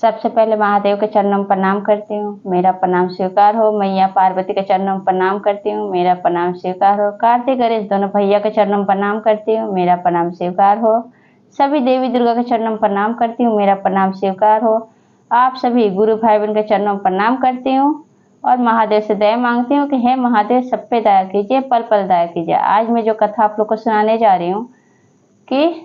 सबसे पहले महादेव के चरणों में प्रणाम करती हूँ, मेरा प्रणाम स्वीकार हो। मैया पार्वती के चरणों में प्रणाम करती हूँ, मेरा प्रणाम स्वीकार हो। कार्तिक गणेश दोनों भैया के चरणों में प्रणाम करती हूँ, मेरा प्रणाम स्वीकार हो। सभी देवी दुर्गा के चरणों में प्रणाम करती हूँ, मेरा प्रणाम स्वीकार हो। आप सभी गुरु भाई बहन के चरणों में प्रणाम करती हूँ और महादेव से दया मांगती हूँ कि हे महादेव सब पे दया कीजिए, पल पल दया कीजिए। आज मैं जो कथा आप लोग को सुनाने जा रही हूँ कि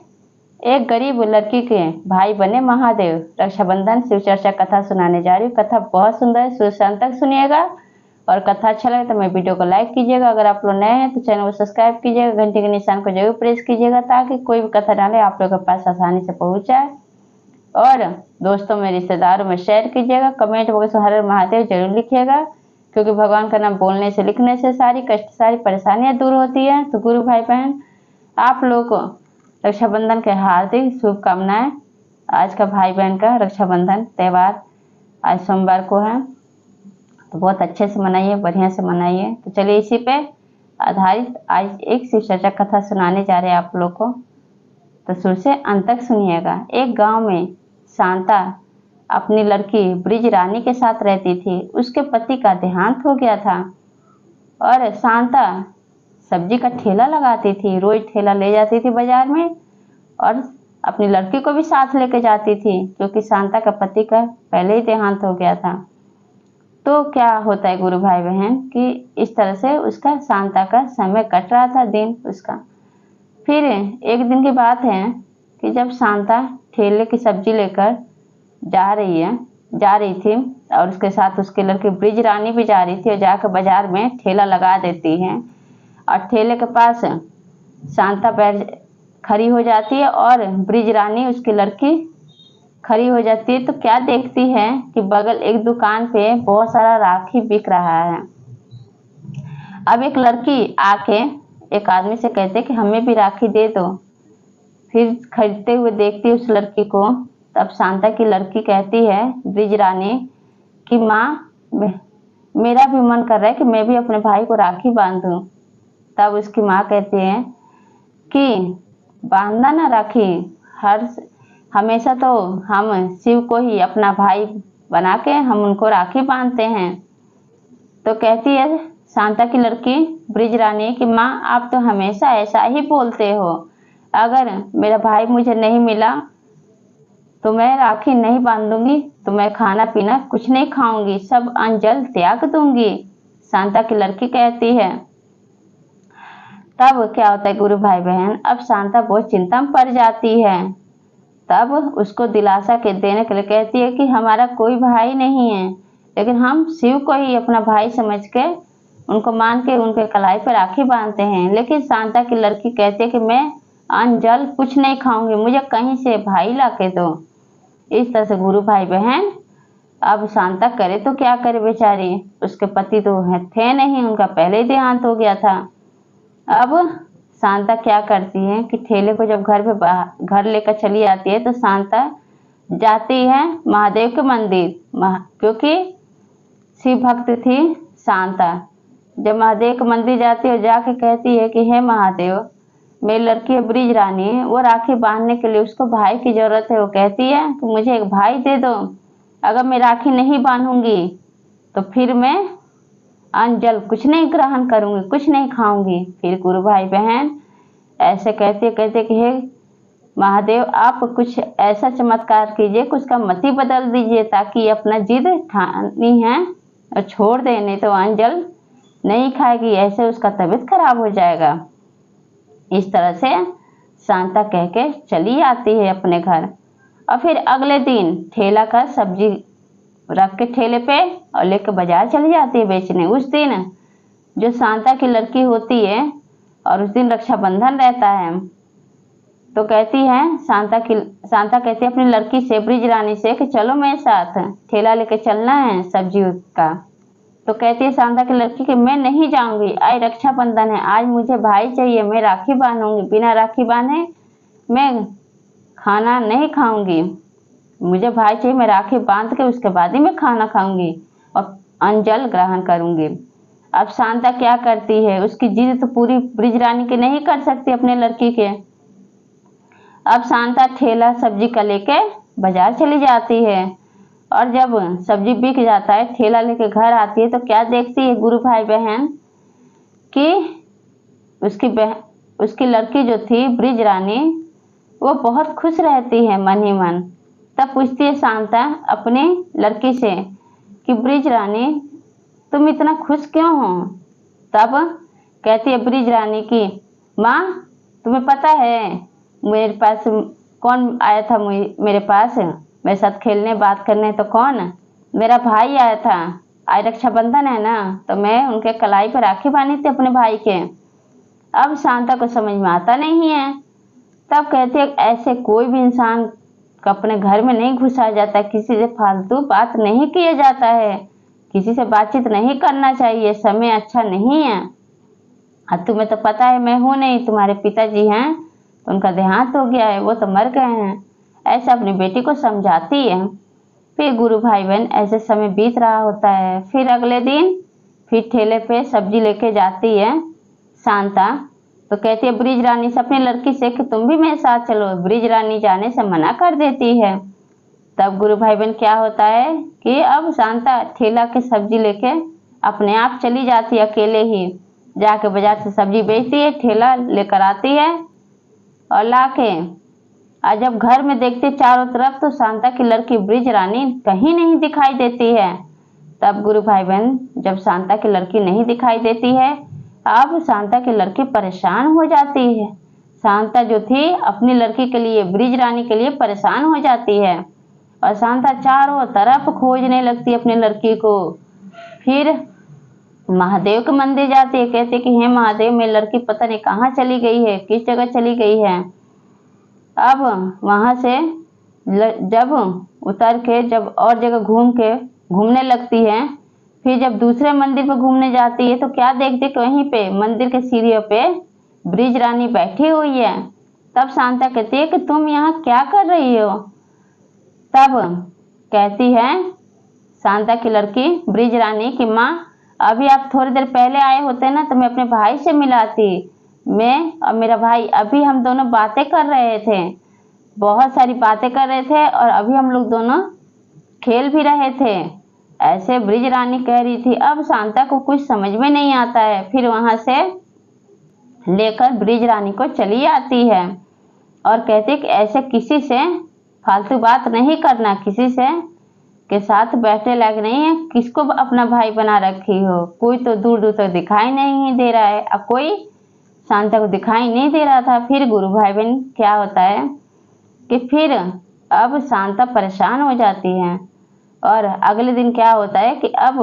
एक गरीब लड़की के भाई बने महादेव। रक्षाबंधन शिव चर्चा कथा सुनाने जा रही हूँ। कथा बहुत सुंदर है, शुरू से अंत तक सुनिएगा और कथा अच्छा लगे तो मेरे वीडियो को लाइक कीजिएगा। अगर आप लोग नए हैं तो चैनल को सब्सक्राइब कीजिएगा, घंटे के निशान को जरूर प्रेस कीजिएगा ताकि कोई भी कथा डाले आप लोग के पास आसानी से पहुंच जाए। और दोस्तों में, रिश्तेदारों में शेयर कीजिएगा। कमेंट बॉक्स में हर हर महादेव जरूर लिखिएगा, क्योंकि भगवान का नाम बोलने से लिखने से सारी कष्ट सारी परेशानियां दूर होती है। तो गुरु भाई बहन आप लोग को रक्षाबंधन के हार्दिक शुभकामनाएं। आज का भाई बहन का रक्षाबंधन त्यौहार आज सोमवार को है, तो बहुत अच्छे से मनाइए, बढ़िया से मनाइए। तो चलिए इसी पे आधारित आज एक शिव चर्चा कथा सुनाने जा रहे हैं आप लोग को, तो शुरू से अंत तक सुनिएगा। एक गांव में शांता अपनी लड़की ब्रिज रानी के साथ रहती थी। उसके पति का देहांत हो गया था और शांता सब्जी का ठेला लगाती थी। रोज ठेला ले जाती थी बाजार में और अपनी लड़की को भी साथ लेके जाती थी, क्योंकि शांता का पति का पहले ही देहांत हो गया था। तो क्या होता है गुरु भाई बहन कि इस तरह से उसका शांता का समय कट रहा था, दिन उसका। फिर एक दिन की बात है कि जब शांता ठेले की सब्जी लेकर जा रही थी और उसके साथ उसकी लड़की ब्रिज रानी भी जा रही थी और जाकर बाजार में ठेला लगा देती है और ठेले के पास शांता पैर खड़ी हो जाती है और ब्रिज रानी उसकी लड़की खड़ी हो जाती है। तो क्या देखती है कि बगल एक दुकान पे बहुत सारा राखी बिक रहा है। अब एक लड़की आके एक आदमी से कहते कि हमें भी राखी दे दो। फिर खरीदते हुए देखती है उस लड़की को। तब शांता की लड़की कहती है ब्रिज रानी कि माँ मेरा भी मन कर रहा है कि मैं भी अपने भाई को राखी बांधूं। तब उसकी माँ कहती है कि बांधना ना राखी, हमेशा तो हम शिव को ही अपना भाई बना के हम उनको राखी बांधते हैं। तो कहती है शांता की लड़की ब्रिज रानी कि माँ आप तो हमेशा ऐसा ही बोलते हो, अगर मेरा भाई मुझे नहीं मिला तो मैं राखी नहीं बांधूंगी, तो मैं खाना पीना कुछ नहीं खाऊंगी, सब अन्न जल त्याग दूंगी। शांता की लड़की कहती है। तब क्या होता है गुरु भाई बहन, अब शांता बहुत चिंता में पड़ जाती है। तब उसको दिलासा के देने के लिए कहती है कि हमारा कोई भाई नहीं है, लेकिन हम शिव को ही अपना भाई समझ के उनको मान के उनके कलाई पर राखी बांधते हैं। लेकिन शांता की लड़की कहती है कि मैं अन्न जल कुछ नहीं खाऊंगी, मुझे कहीं से भाई ला के दो। इस तरह से गुरु भाई बहन अब शांता करे तो क्या करे बेचारी, उसके पति तो थे नहीं, उनका पहले ही देहांत हो गया था। अब शांता क्या करती है कि ठेले को जब घर लेकर चली आती है तो शांता जाती है महादेव के मंदिर, क्योंकि शिव भक्त थी शांता। जब महादेव के मंदिर जाती है और जाके कहती है कि हे महादेव मेरी लड़की है ब्रिज रानी, वो राखी बांधने के लिए उसको भाई की जरूरत है। वो कहती है कि मुझे एक भाई दे दो, अगर मैं राखी नहीं बांधूंगी तो फिर मैं अन्न जल कुछ नहीं ग्रहण करूंगी, कुछ नहीं खाऊंगी। फिर गुरु भाई बहन ऐसे कहते कि हे महादेव आप कुछ ऐसा चमत्कार कीजिए कि उसका मति बदल दीजिए, ताकि अपना जिद ठानी है और छोड़ दे, नहीं तो अन्न जल नहीं खाएगी, ऐसे उसका तबीयत खराब हो जाएगा। इस तरह से शांता कह के चली आती है अपने घर और फिर अगले दिन ठेला का सब्जी रख के ठेले पे और लेकर बाजार चली जाती है बेचने। उस दिन जो शांता की लड़की होती है और उस दिन रक्षाबंधन रहता है, तो कहती है शांता कहती है अपनी लड़की से ब्रिज रानी से कि चलो मेरे साथ, ठेला लेके चलना है सब्जी का। तो कहती है शांता की लड़की कि मैं नहीं जाऊंगी, आज रक्षाबंधन है, आज मुझे भाई चाहिए, मैं राखी बांधूंगी, बिना राखी बांधे मैं खाना नहीं खाऊंगी, मुझे भाई चाहिए, मैं राखी बांध के उसके बाद ही मैं खाना खाऊंगी और अन्न जल ग्रहण करूंगी। अब शांता क्या करती है, उसकी जिद तो पूरी ब्रिज रानी की नहीं कर सकती अपने लड़की के। अब शांता ठेला सब्जी का लेके बाजार चली जाती है और जब सब्जी बिक जाता है, ठेला लेके घर आती है, तो क्या देखती है गुरु भाई बहन कि उसकी लड़की जो थी ब्रिज रानी, वो बहुत खुश रहती है मन ही मन। तब पूछती है शांता अपनी लड़की से कि ब्रिज रानी तुम इतना खुश क्यों हो? तब कहती है ब्रिज रानी की माँ, तुम्हें पता है मेरे पास कौन आया था? मेरे पास मेरे साथ खेलने बात करने तो कौन? मेरा भाई आया था। आज रक्षाबंधन है ना, तो मैं उनके कलाई पर राखी बांधी थी अपने भाई के। अब शांता को समझ में आता नहीं है। तब कहती है ऐसे कोई भी इंसान अपने घर में नहीं घुसा जाता, किसी से फालतू बात नहीं किया जाता है, किसी से बातचीत नहीं करना चाहिए, समय अच्छा नहीं है। तुम्हें तो पता है मैं हूं नहीं, तुम्हारे पिताजी हैं, तो उनका देहांत हो गया है, वो तो मर गए हैं। ऐसा अपनी बेटी को समझाती है। फिर गुरु भाई बहन ऐसे समय बीत रहा होता है। फिर अगले दिन फिर ठेले पे सब्जी लेके जाती है शांता, तो कहती है ब्रिज रानी से अपनी लड़की से कि तुम भी मेरे साथ चलो। ब्रिज रानी जाने से मना कर देती है। तब गुरु भाई बहन क्या होता है कि अब शांता ठेला के सब्जी लेके अपने आप चली जाती है, अकेले ही जाके बाजार से सब्जी बेचती है, ठेला लेकर आती है और लाके आज जब घर में देखते चारों तरफ, तो शांता की लड़की ब्रिज रानी कहीं नहीं दिखाई देती है। तब गुरु भाई बहन जब शांता की लड़की नहीं दिखाई देती है, अब शांता की लड़की परेशान हो जाती है। शांता जो थी अपनी लड़की के लिए, ब्रिज रानी के लिए परेशान हो जाती है और शांता चारों तरफ खोजने लगती है अपनी लड़की को। फिर महादेव के मंदिर जाती है, कहते कि हे महादेव मेरी लड़की पता नहीं कहाँ चली गई है, किस जगह चली गई है। अब वहां से जब उतर के जब और जगह घूमने लगती है, फिर जब दूसरे मंदिर पर घूमने जाती है, तो क्या देखती कि वहीं पे मंदिर के सीढ़ियों पे ब्रिज रानी बैठी हुई है। तब शांता कहती है कि तुम यहाँ क्या कर रही हो? तब कहती है शांता की लड़की ब्रिज रानी कि माँ, अभी आप थोड़ी देर पहले आए होते ना, तो मैं अपने भाई से मिलाती। मैं और मेरा भाई अभी हम दोनों बातें कर रहे थे, बहुत सारी बातें कर रहे थे, और अभी हम लोग दोनों खेल भी रहे थे। ऐसे ब्रिज रानी कह रही थी। अब शांता को कुछ समझ में नहीं आता है। फिर वहां से लेकर ब्रिज रानी को चली आती है और कहती कि ऐसे किसी से फालतू बात नहीं करना, किसी से के साथ बैठने लायक नहीं है। किसको अपना भाई बना रखी हो? कोई तो दूर दूर तक दिखाई नहीं दे रहा है। अब कोई शांता को दिखाई नहीं दे रहा था। फिर गुरु भाई बहन क्या होता है कि फिर अब शांता परेशान हो जाती है, और अगले दिन क्या होता है कि अब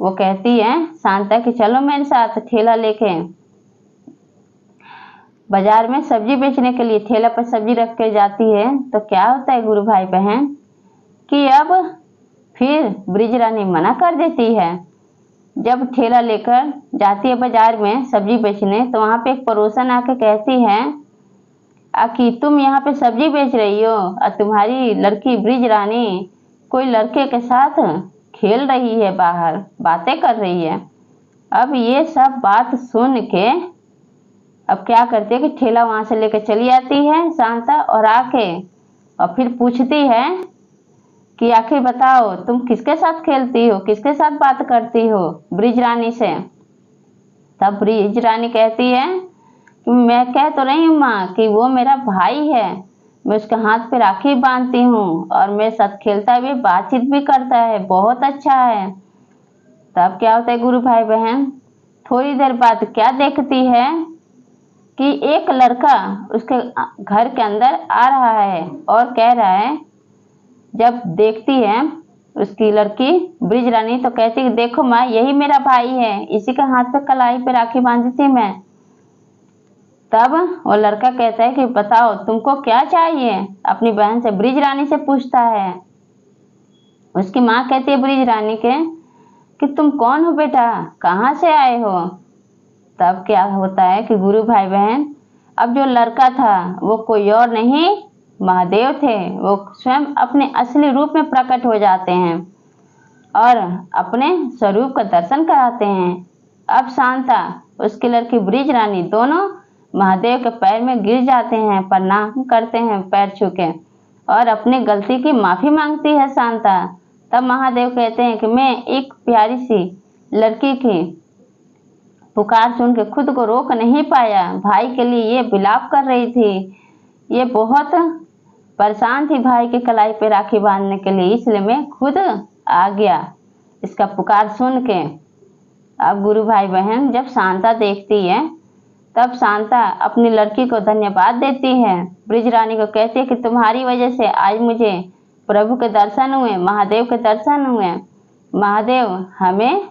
वो कहती है शांता कि चलो मेरे साथ ठेला लेके बाजार में सब्जी बेचने के लिए। ठेला पर सब्जी रख के जाती है, तो क्या होता है गुरु भाई बहन कि अब फिर ब्रिज रानी मना कर देती है। जब ठेला लेकर जाती है बाजार में सब्जी बेचने, तो वहां पे एक पड़ोसन आके कहती है कि तुम यहाँ पे सब्जी बेच रही हो और तुम्हारी लड़की ब्रिज रानी कोई लड़के के साथ खेल रही है, बाहर बातें कर रही है। अब ये सब बात सुन के अब क्या करती है कि ठेला वहां से लेकर चली आती है शांता, और आके और फिर पूछती है कि आखिर बताओ तुम किसके साथ खेलती हो, किसके साथ बात करती हो ब्रिज रानी से। तब ब्रिज रानी कहती है कि मैं कह तो रही हूँ माँ कि वो मेरा भाई है, मैं उसके हाथ पे राखी बांधती हूँ और मेरे साथ खेलता भी, बातचीत भी करता है, बहुत अच्छा है। तब क्या होता है गुरु भाई बहन, थोड़ी देर बाद क्या देखती है कि एक लड़का उसके घर के अंदर आ रहा है और कह रहा है। जब देखती है उसकी लड़की ब्रिज रानी, तो कहती है देखो माँ, यही मेरा भाई है, इसी के हाथ पे कलाई पे राखी बांधी थी मैं। तब वो लड़का कहता है कि बताओ तुमको क्या चाहिए, अपनी बहन से ब्रिज रानी से पूछता है। उसकी माँ कहती है ब्रिज रानी के कि तुम कौन हो बेटा, कहाँ से आए हो। तब क्या होता है कि गुरु भाई बहन, अब जो लड़का था वो कोई और नहीं महादेव थे। वो स्वयं अपने असली रूप में प्रकट हो जाते हैं और अपने स्वरूप का दर्शन कराते हैं। अब शांता उसकी लड़की ब्रिज रानी दोनों महादेव के पैर में गिर जाते हैं, प्रणाम करते हैं पैर छू के, और अपनी गलती की माफी मांगती है शांता। तब महादेव कहते हैं कि मैं एक प्यारी सी लड़की की पुकार सुन के खुद को रोक नहीं पाया, भाई के लिए ये विलाप कर रही थी, ये बहुत परेशान थी भाई के कलाई पे राखी बांधने के लिए, इसलिए मैं खुद आ गया इसका पुकार सुन के। अब गुरु भाई बहन जब शांता देखती है तब शांता अपनी लड़की को धन्यवाद देती है, ब्रिज रानी को कहती है कि तुम्हारी वजह से आज मुझे प्रभु के दर्शन हुए, महादेव के दर्शन हुए, महादेव हमें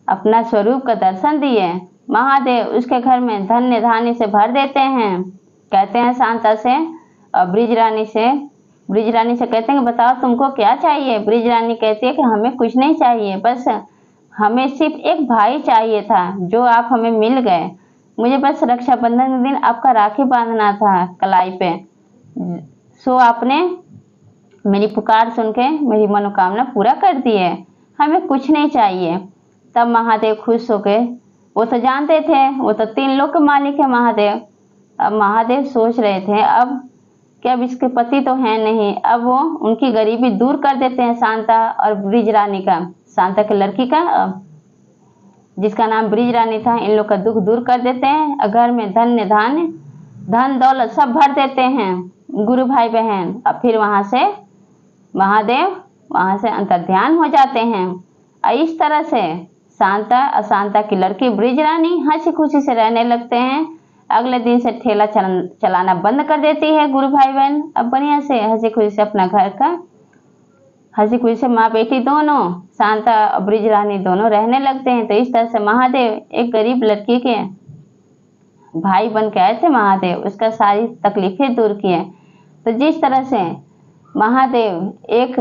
अपना स्वरूप का दर्शन दिए। महादेव उसके घर में धन्य धान्य से भर देते हैं। कहते हैं शांता से और ब्रिज रानी से कहते हैं कि बताओ तुमको क्या चाहिए। ब्रिज रानी कहती है कि हमें कुछ नहीं चाहिए, बस हमें सिर्फ एक भाई चाहिए था जो आप हमें मिल गए, मुझे बस रक्षाबंधन के दिन आपका राखी बांधना था कलाई पे, सो आपने मेरी पुकार सुन के मेरी मनोकामना पूरा कर दी है, हमें कुछ नहीं चाहिए। तब महादेव खुश हो गए, वो तो जानते थे वो तो 3 लोक के मालिक है महादेव। अब महादेव सोच रहे थे अब कि अब इसके पति तो हैं नहीं, अब वो उनकी गरीबी दूर कर देते हैं शांता और ब्रिज रानी का, शांता की लड़की का जिसका नाम ब्रिज रानी था, इन लोग का दुख दूर कर देते हैं और घर में धन दौलत सब भर देते हैं गुरु भाई बहन। अब फिर वहाँ से महादेव वहाँ से अंतर्ध्यान हो जाते हैं और इस तरह से शांता और शांता की लड़की ब्रिज रानी हंसी खुशी से रहने लगते हैं। अगले दिन से ठेला चलाना बंद कर देती है गुरु भाई बहन, अब बढ़िया से हंसी खुशी से अपना घर का हंसी खुशी से माँ बेटी दोनों शांता और ब्रिज रानी दोनों रहने लगते हैं। तो इस तरह से महादेव एक गरीब लड़की के भाई बन के आए थे महादेव, उसका सारी तकलीफें दूर किए। तो जिस तरह से महादेव एक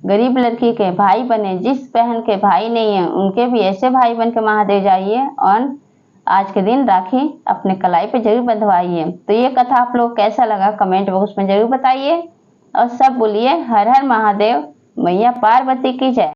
गरीब लड़की के भाई बने, जिस बहन के भाई नहीं है उनके भी ऐसे भाई बन के महादेव जाइए और आज के दिन राखी अपने कलाई पे जरूर बंधवाइए। तो ये कथा आप लोग कैसा लगा कमेंट बॉक्स में जरूर बताइए और सब बोलिए हर हर महादेव, मैया पार्वती की जय।